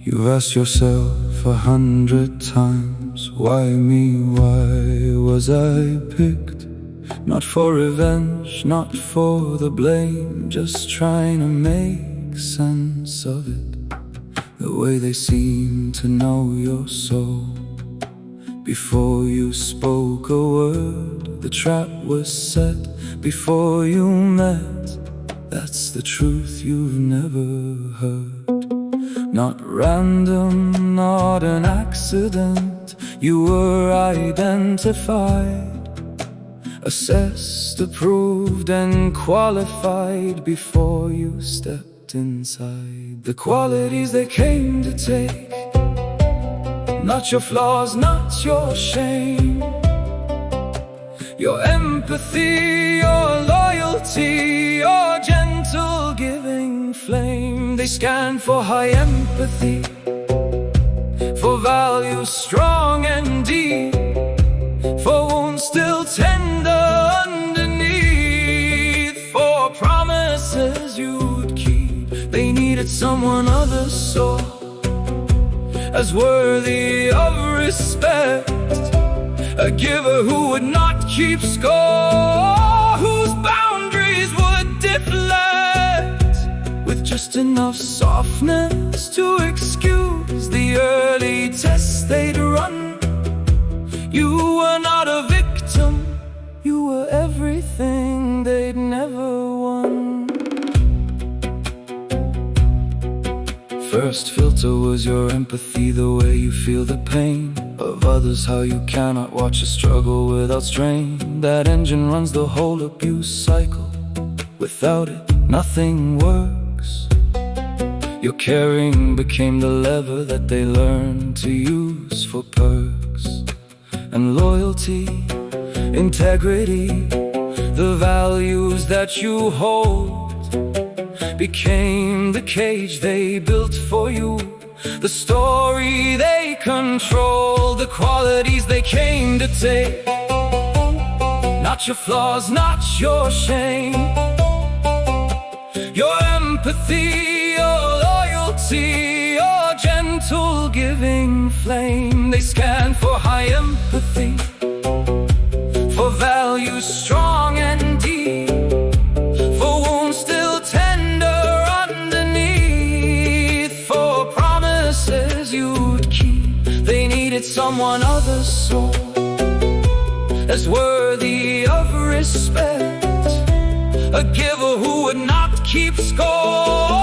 You've asked yourself 100 times, why me, why was I picked? Not for revenge, not for the blame, just trying to make sense of it. The way they seem to know your soul. Before you spoke a word, the trap was set before you met. That's the truth you've never heard. Not random, not an accident. You were identified, assessed, approved, and qualified before you stepped inside. The qualities they came to take, not your flaws, not your shame. Your empathy, your loyalty, your gentle giving flame. They scan for high empathy, for values strong and deep, for wounds still tender underneath, for promises you'd keep. They needed someone others saw as worthy of respect, a giver who would not keep score, whose boundaries would deflect, with just enough softness to excuse the early tests they'd run. You were not a victim, you were everything they'd never won. First filter was your empathy, the way you feel the pain of others, how you cannot watch a struggle without strain. That engine runs the whole abuse cycle. Without it, nothing works. Your caring became the lever that they learned to use for perks. And loyalty, integrity, the values that you hold, became the cage they built for you, the story they control, the qualities they came to take. Not your flaws, not your shame. Your empathy, your loyalty, your gentle giving flame. They scan for high empathy, for values strong and deep, for wounds still tender underneath, for promises you'd keep. They needed someone others saw as worthy of respect, a giver who would not keep score,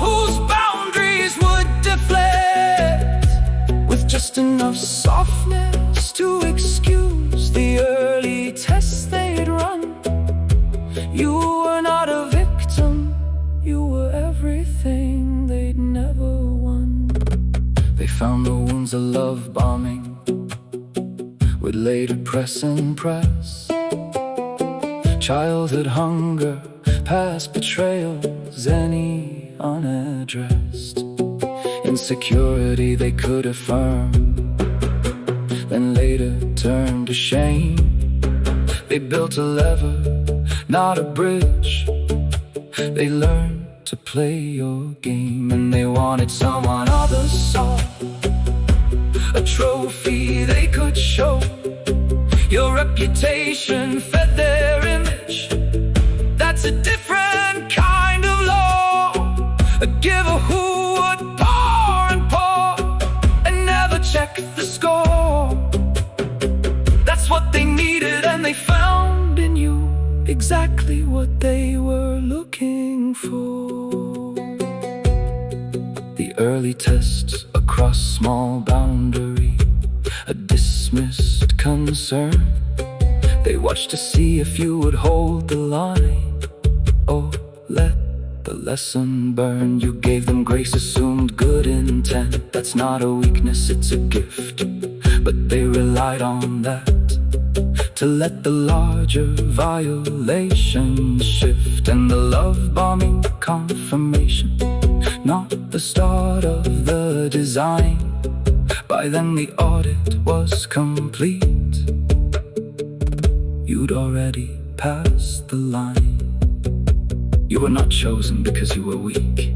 whose boundaries would deflect, with just enough softness to excuse the early tests they'd run. You were not a victim, you were everything they'd never won. They found the wounds of love bombing would later press and press. Childhood hunger, past betrayals, any unaddressed insecurity they could affirm, then later turned to shame. They built a lever, not a bridge. They learned to play your game, and they wanted someone others saw, a trophy they could show. Your reputation fed their image. That's a different kind of law, a giver who would pour and pour and never check the score. That's what they needed, and they found in you exactly what they were looking for. The early tests across small boundary, a dismissed concern. They watched to see if you would hold the line, or let the lesson burn. You gave them grace, assumed good intent. That's not a weakness, it's a gift. But they relied on that to let the larger violation shift, and the love bombing confirmation, not the start of the design. By then the audit was complete. You'd already passed the line. You were not chosen because you were weak.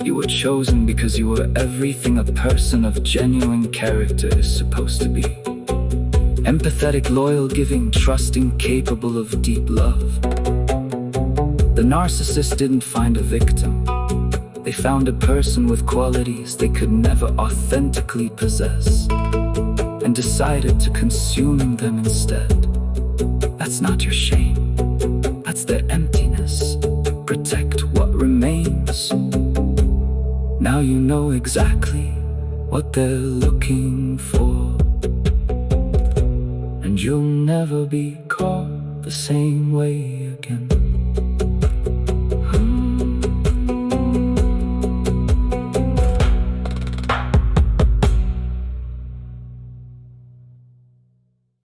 You were chosen because you were everything a person of genuine character is supposed to be. Empathetic, loyal, giving, trusting, capable of deep love. The narcissist didn't find a victim. They found a person with qualities they could never authentically possess, and decided to consume them instead. That's not your shame. That's their emptiness. Protect what remains. Now you know exactly what they're looking for, and you'll never be caught the same way again.